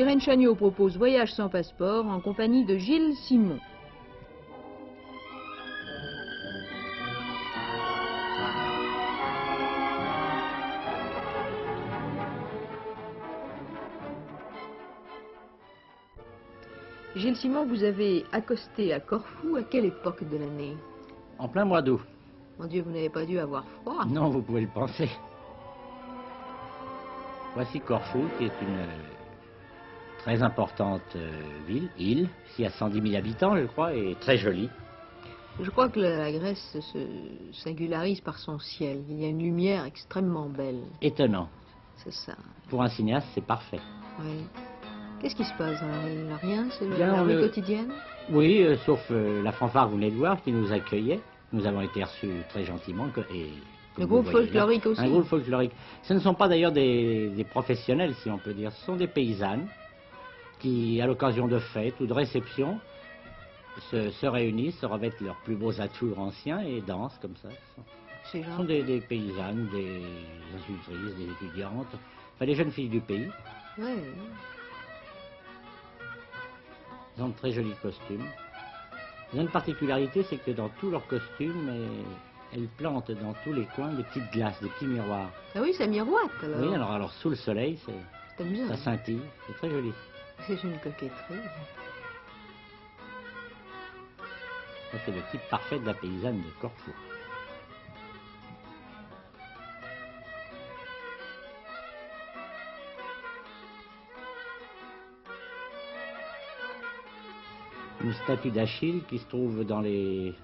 Irène Chagnot propose Voyage sans passeport en compagnie de Gilles Simon. Gilles Simon, vous avez accosté à Corfou à quelle époque de l'année? En plein mois d'août. Mon Dieu, vous n'avez pas dû avoir froid. Non, vous pouvez le penser. Voici Corfou, qui est une très importante île, ici à 110 000 habitants, je crois, et très jolie. Je crois que la Grèce se singularise par son ciel. Il y a une lumière extrêmement belle. Étonnant. C'est ça. Pour un cinéaste, c'est parfait. Oui. Qu'est-ce qui se passe dans la rue? Rien? C'est Bien, la rue quotidienne? Oui, sauf la fanfare que vous venez de voir, qui nous accueillait. Nous avons été reçus très gentiment. Et, le groupe folklorique aussi? Un groupe folklorique. Ce ne sont pas d'ailleurs des professionnels, si on peut dire. Ce sont des paysannes qui, à l'occasion de fêtes ou de réceptions, se réunissent, se revêtent leurs plus beaux atouts anciens et dansent comme ça. Ce sont des paysannes, des institutrices, des étudiantes, enfin des jeunes filles du pays. Oui. Ils ont de très jolis costumes. Ils ont une particularité, c'est que dans tous leurs costumes, elles plantent dans tous les coins des petites glaces, des petits miroirs. Ah oui, ça miroite alors. Oui, alors sous le soleil, ça scintille, c'est très joli. C'est une coquetterie. Ça, c'est le type parfait de la paysanne de Corfou. Une statue d'Achille qui se trouve dans les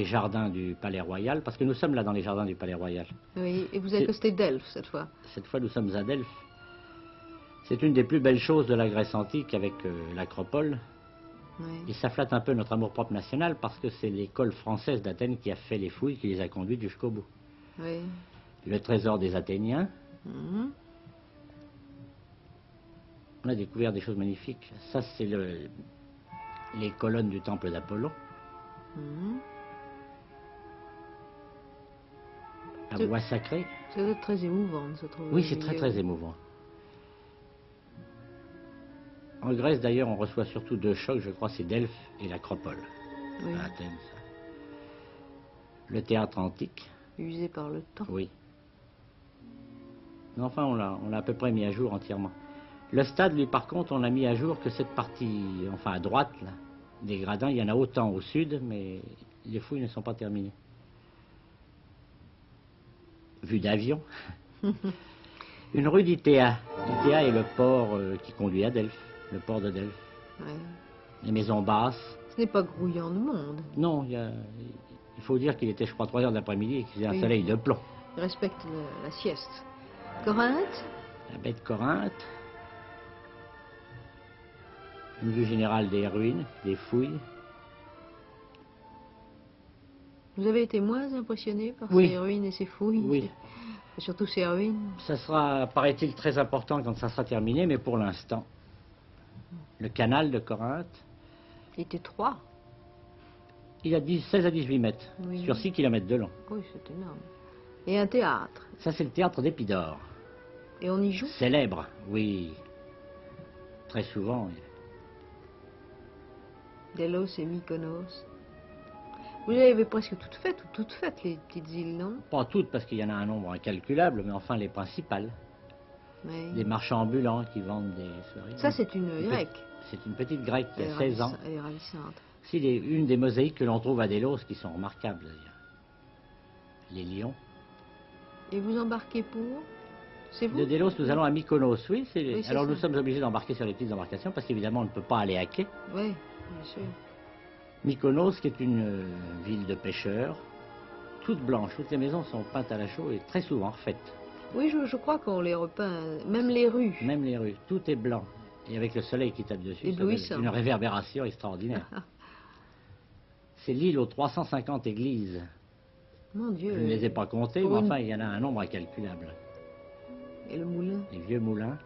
jardins du Palais Royal, parce que nous sommes là dans les jardins du Palais Royal. Oui, et vous accostez Delphes cette fois? Cette fois, nous sommes à Delphes. C'est une des plus belles choses de la Grèce antique avec l'Acropole. Oui. Et ça flatte un peu notre amour-propre national parce que c'est l'école française d'Athènes qui a fait les fouilles, qui les a conduites jusqu'au bout. Oui. Le trésor des Athéniens. On a découvert des choses magnifiques. Ça, c'est les colonnes du temple d'Apollon. La voie sacrée. C'est très émouvant de se trouver. Oui, c'est très émouvant. En Grèce, d'ailleurs, on reçoit surtout deux chocs, je crois, c'est Delphes et l'Acropole, oui. À Athènes. Le théâtre antique. Usé par le temps. Oui. Mais enfin, on l'a à peu près mis à jour entièrement. Le stade, lui, par contre, on l'a mis à jour que cette partie, enfin à droite, là, des gradins. Il y en a autant au sud, mais les fouilles ne sont pas terminées. Vue d'avion. Une rue d'Itéa. Itéa est le port qui conduit à Delphes, le port de Delphes. Ouais. Les maisons basses. Ce n'est pas grouillant de monde. Non, il faut dire qu'il était, je crois, 3 heures de l'après-midi et qu'il faisait un soleil de plomb. Il respecte la sieste. Corinthe? La baie de Corinthe. Une vue générale des ruines, des fouilles. Vous avez été moins impressionné par Oui. ces ruines et ces fouilles? Oui. Et surtout ces ruines? Ça sera, paraît-il, très important quand ça sera terminé, mais pour l'instant, le canal de Corinthe... Il est étroit. Il a 16 à 18 mètres, oui. Sur 6 km de long. Oui, c'est énorme. Et un théâtre? Ça, c'est le théâtre d'Épidore. Et on y joue? Célèbre, oui. Très souvent, oui. Délos et Mykonos. Vous les avez presque toutes faites, les petites îles, non? Pas toutes, parce qu'il y en a un nombre incalculable, mais enfin les principales. Oui. Des marchands ambulants qui vendent des soirées. Ça, c'est une grecque. C'est une petite grecque qui a 16 ans. Elle est ravissante. C'est une des mosaïques que l'on trouve à Délos, qui sont remarquables, d'ailleurs. Les lions. Et vous embarquez pour? C'est vous? De Délos, nous allons à Mykonos, oui. Alors nous ça. sommes obligés d'embarquer sur les petites embarcations, parce qu'évidemment, on ne peut pas aller à quai. Oui, bien sûr. Mykonos, qui est une ville de pêcheurs, toute blanche. Toutes les maisons sont peintes à la chaux et très souvent refaites. Oui, je crois qu'on les repeint, même les rues. Même les rues, tout est blanc. Et avec le soleil qui tape dessus, c'est une réverbération extraordinaire. C'est l'île aux 350 églises. Mon Dieu. Je ne les ai pas comptées, mais enfin, il y en a un nombre incalculable. Et le moulin? Les vieux moulins.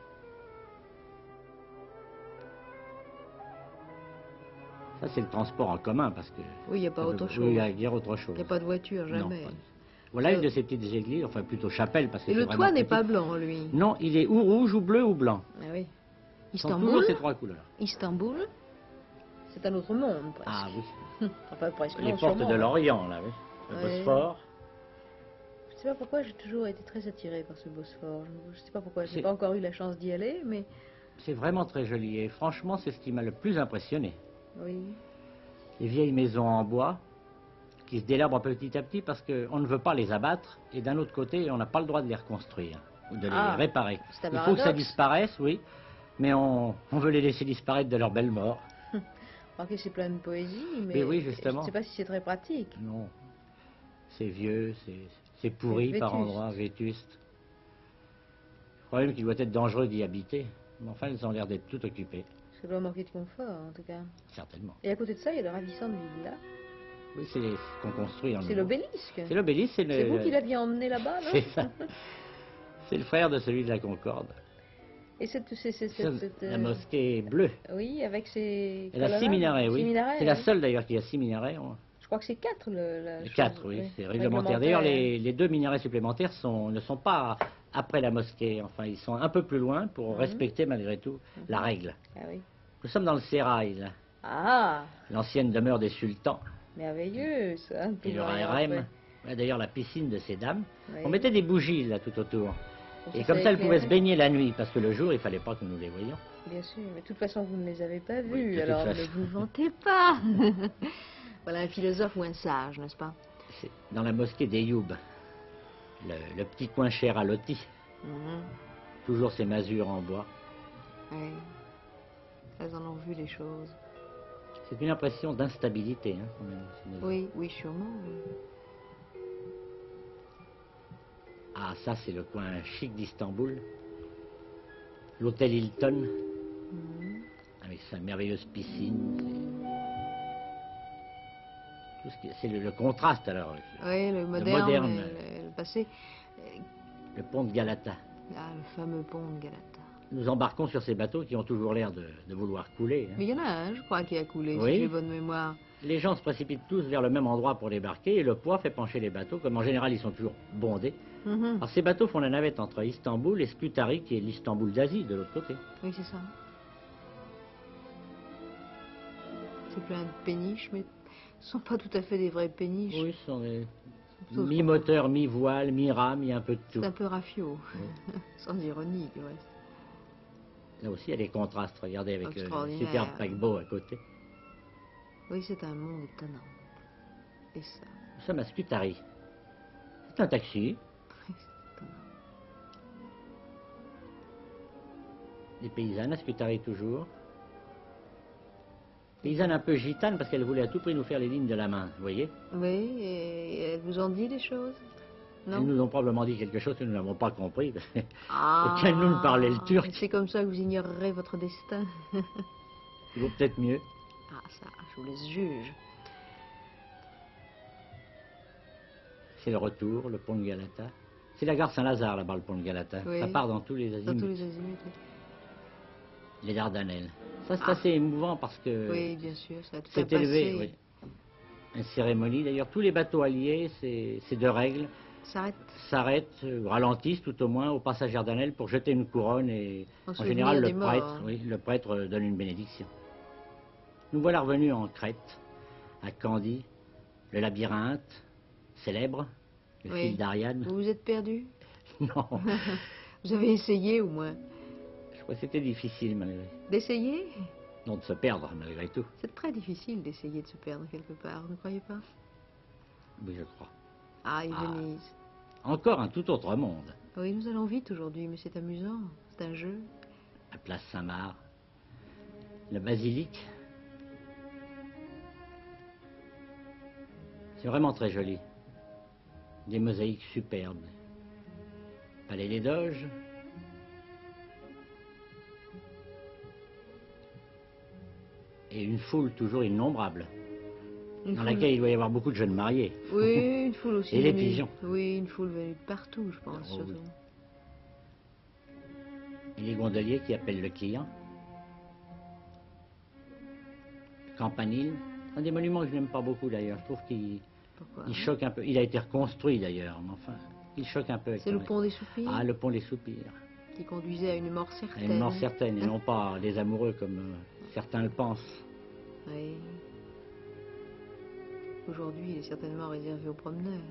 Ça, c'est le transport en commun, parce que... Oui, il n'y a pas autre chose. Oui, il y a guère autre chose. Il n'y a pas de voiture, jamais. Non, voilà une de ces petites églises, enfin plutôt chapelle, parce que et le toit n'est pas blanc, lui? Non, il est ou rouge, ou bleu, ou blanc. Ah oui. Ce sont toujours Istanbul, ces trois couleurs. Istanbul, c'est un autre monde presque. Ah oui. Enfin, presque, Les non, portes sûrement, de hein. l'Orient, là, oui. Le Ouais. Bosphore. Je ne sais pas pourquoi j'ai toujours été très attirée par ce Bosphore. Je ne sais pas pourquoi. Je n'ai C'est- pas encore eu la chance d'y aller, mais C'est vraiment très joli. Et franchement, c'est ce qui m'a le plus impressionné. oui. Les vieilles maisons en bois qui se délabrent petit à petit parce qu'on ne veut pas les abattre. Et d'un autre côté, on n'a pas le droit de les reconstruire ou de les Ah, réparer. c'est un Il faut que ça paradoxe. disparaisse, oui. Mais on veut les laisser disparaître de leur belle mort. Remarquez, c'est plein de poésie, mais Mais oui, je justement. ne sais pas si c'est très pratique. Non. C'est vieux, c'est pourri C'est par vétuste. endroits, vétuste. Je crois même qu'il doit être dangereux d'y habiter. Mais enfin, elles ont l'air d'être toutes occupées, Ça doit manquer de confort, en tout cas. certainement. Et à côté de ça, il y a le ravissant de Villa. Oui, c'est ce qu'on construit en C'est nouveau. l'obélisque. C'est l'obélisque, c'est C'est vous qui l'aviez emmené là-bas, non? C'est ça. C'est le frère de celui de la Concorde. Et cette, La mosquée bleue. oui, avec ses Elle a 6 colonnades, minarets, 6 oui. minarets, C'est la oui. seule d'ailleurs qui a 6 minarets. Je crois que c'est 4 la chose, 4, oui, c'est réglementaire. D'ailleurs, les 2 minarets supplémentaires ne sont pas après la mosquée. Enfin, ils sont un peu plus loin pour respecter malgré tout la règle. Ah oui. Nous sommes dans le sérail, là, Ah, l'ancienne demeure des sultans merveilleux ça. de et le pouvoir y harem. rentrer. Ouais, d'ailleurs, la piscine de ces dames. Oui. On mettait des bougies là tout autour. Pour Et que comme ça, elles éclaire. pouvaient se baigner la nuit, parce que le jour, il fallait pas que nous les voyions. Bien sûr, mais de toute façon, vous ne les avez pas Oui, vus, de toute alors ne façon. vous vantez pas. Voilà un philosophe ou un sage, n'est-ce pas? C'est dans la mosquée d'Eyoub, le petit coin cher à loti. Mhm. Toujours ces masures en bois. Oui. Elles en ont vu les choses. C'est une impression d'instabilité. Hein, ces maisons. Oui, oui, sûrement. Oui. Ah, ça, c'est le coin chic d'Istanbul. L'hôtel Hilton, Mhm. avec sa merveilleuse piscine. C'est le contraste, alors. Oui, le moderne, moderne. et le passé. Le pont de Galata. Ah, le fameux pont de Galata. Nous embarquons sur ces bateaux qui ont toujours l'air de vouloir couler. Hein. Mais il y en a un, je crois, qui a coulé, Oui. si j'ai bonne mémoire. Les gens se précipitent tous vers le même endroit pour débarquer et le poids fait pencher les bateaux, comme en général ils sont toujours bondés. Mhm. Alors ces bateaux font la navette entre Istanbul et Scutari, qui est l'Istanbul d'Asie, de l'autre côté. Oui, c'est ça. C'est plein de péniches, mais ce ne sont pas tout à fait des vraies péniches. Oui, ce sont des Sauf mi-moteur, mi-voile, mi-rame, il y a un peu de tout. C'est un peu rafiot, sans ironie, du reste. Là aussi, il y a des contrastes. Regardez avec le Extraordinaire. superbe paquebot à côté. Oui, c'est un monde étonnant. Et ça, Nous sommes à Scutari. C'est un taxi. c'est étonnant. Des paysannes à Scutari toujours. Paysannes un peu gitanes parce qu'elles voulaient à tout prix nous faire les lignes de la main, vous voyez. Oui, et elles vous ont dit des choses? Non? Elles nous ont probablement dit quelque chose que nous n'avons pas compris. Ah, Aucun de nous ne parlait le turc. C'est comme ça que vous ignorerez votre destin. Il vaut peut-être mieux. Ah, ça, je vous laisse juge. C'est le retour, le pont de Galata. C'est la gare Saint-Lazare là-bas, le pont de Galata. Oui. Ça part dans tous les Dans azimuts. tous les azimuts. Oui. Les Dardanelles. Ça, c'est Ah. assez émouvant parce que Oui, bien sûr, ça a tout un c'est élevé. passé. Oui. Une cérémonie. D'ailleurs, tous les bateaux alliés, c'est de règle, S'arrête s'arrêtent, ralentissent tout au moins au passage Dardanelles pour jeter une couronne et En en souvenir général des le morts, prêtre, hein. oui, le prêtre donne une bénédiction. Nous voilà revenus en Crète, à Candie, le labyrinthe célèbre, le Oui. fil d'Ariane. Vous vous êtes perdu? Non, Vous avez essayé au moins? je crois que c'était difficile malgré. D'essayer? Non, de se perdre malgré tout. C'est très difficile d'essayer de se perdre quelque part, vous ne croyez pas? Oui, je crois. Ah, et Ah. Venise. Encore un tout autre monde. Oui, nous allons vite aujourd'hui, mais c'est amusant. C'est un jeu. La place Saint-Marc, la basilique. C'est vraiment très joli. Des mosaïques superbes. Palais des Doges. Et une foule toujours innombrable, Une dans foule- laquelle il doit y avoir beaucoup de jeunes mariés. Oui, une foule aussi. Et les venue- pigeons. Oui, une foule venue de partout, je pense. Oh, oui. surtout. Et les gondoliers qui appellent le client. Campanile. Un des monuments que je n'aime pas beaucoup d'ailleurs. Je trouve qu'il Pourquoi? il choque un peu. Il a été reconstruit d'ailleurs, mais enfin, il choque un peu. avec C'est son le pont des soupirs? Ah, le pont des soupirs. Qui conduisait à une mort certaine. À une mort certaine, et non pas les amoureux comme certains le pensent. Oui. Aujourd'hui, il est certainement réservé aux promeneurs.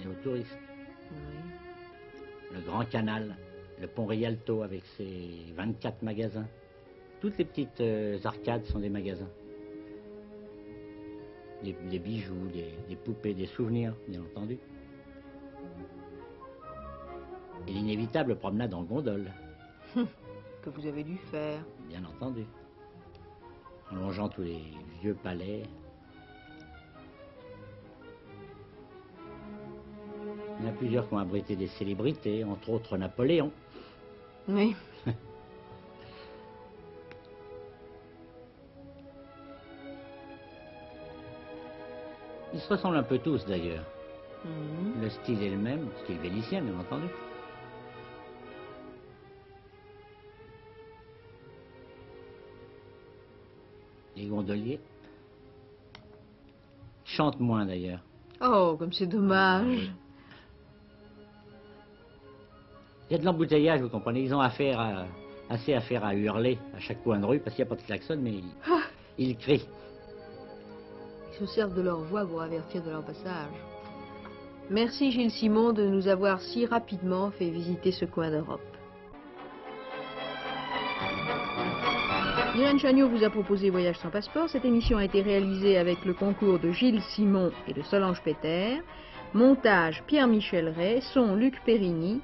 Et aux touristes. Oui. Le Grand Canal, le pont Rialto avec ses 24 magasins. Toutes les petites arcades sont des magasins. Des bijoux, des poupées, des souvenirs, bien entendu. Et l'inévitable promenade en gondole. Que vous avez dû faire. Bien entendu. En longeant tous les vieux palais. Il y en a plusieurs qui ont abrité des célébrités, entre autres Napoléon. Oui. Ils se ressemblent un peu tous d'ailleurs. Mhm. Le style est le même, style vénitien bien entendu. Les gondoliers chantent moins d'ailleurs. Oh, comme c'est dommage. Il y a de l'embouteillage, vous comprenez. Ils ont assez affaire à hurler à chaque coin de rue parce qu'il n'y a pas de klaxon, mais ils crient. Ils se servent de leur voix pour avertir de leur passage. Merci Gilles Simon de nous avoir si rapidement fait visiter ce coin d'Europe. Irène Chagnaud vous a proposé Voyage sans passeport. Cette émission a été réalisée avec le concours de Gilles Simon et de Solange Peter. Montage Pierre-Michel Ray, son Luc Périgny,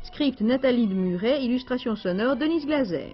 script Nathalie de Muret, illustration sonore Denise Glaser.